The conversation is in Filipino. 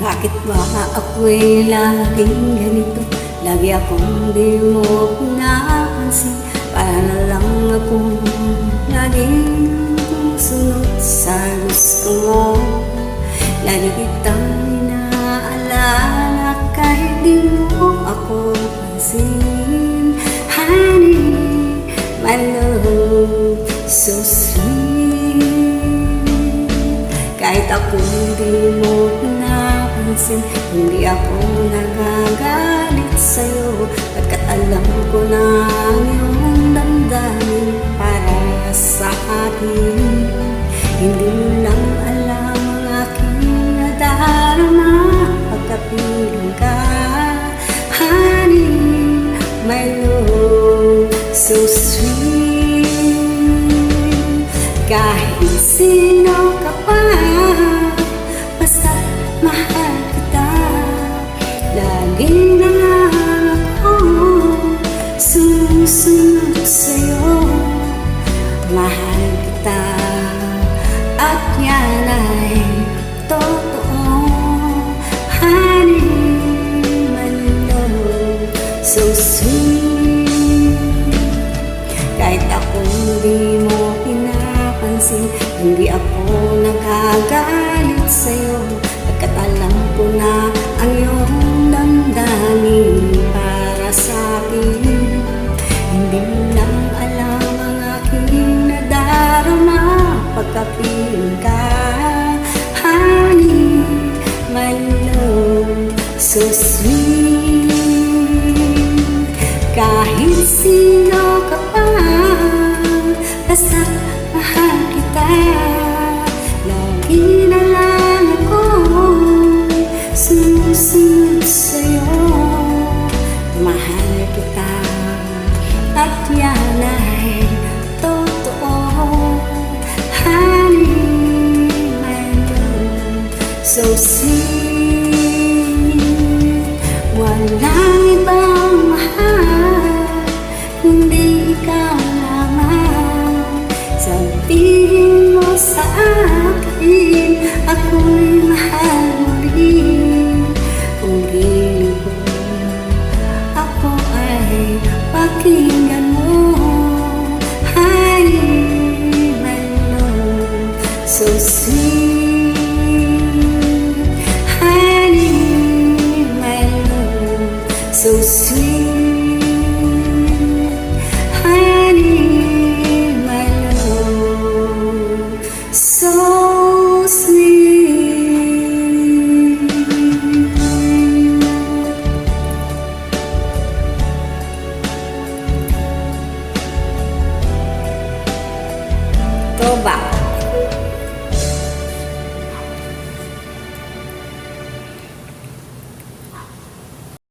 Bakit ba ako'y laging ganito? Lagi akong di mo pinapansin. Para na lang akong laging sunod sa gusto mo. Lagi kitang inaalala kahit di mo ako pansin. Honey, my love, so sweet. Kahit ako di mo pinapansin, hindi ako nagagalit sa'yo. Pagkat alam ko na ang iyong damdamin para sa akin. Hindi mo lang alam ang aking nadarama pagkapiling ka. Honey, my love, so sweet. Kahit sino ka pa, basta mahal kita. Laging na lang ako sumusunod sa'yo. Mahal kita at yan ay totoo. Honey, my love, so sweet. Kahit ako di mo pinapansin, hindi ako nagagalit sa'yo. Pagkat alam ko na ang iyong damdamin para sa akin. Hindi mo lang alam ang aking nadarama pagkapiling ka. Honey, my love, so sweet. Kahit sino ka pa, basta mahal kita. Lagi na lang ako sumusunod sa'yo. Mahal kita at yan ay totoo. Honey, my love, so sweet. Walang ibang mahal kundi ikaw lamang. Sabihin mo sa akin, ako'y mahal mo rin. Kung giling ko, ako ay pakinggan mo. Honey, my love, so sweet. Honey, my love, so sweet. Honey, my love, so sweet. Toba.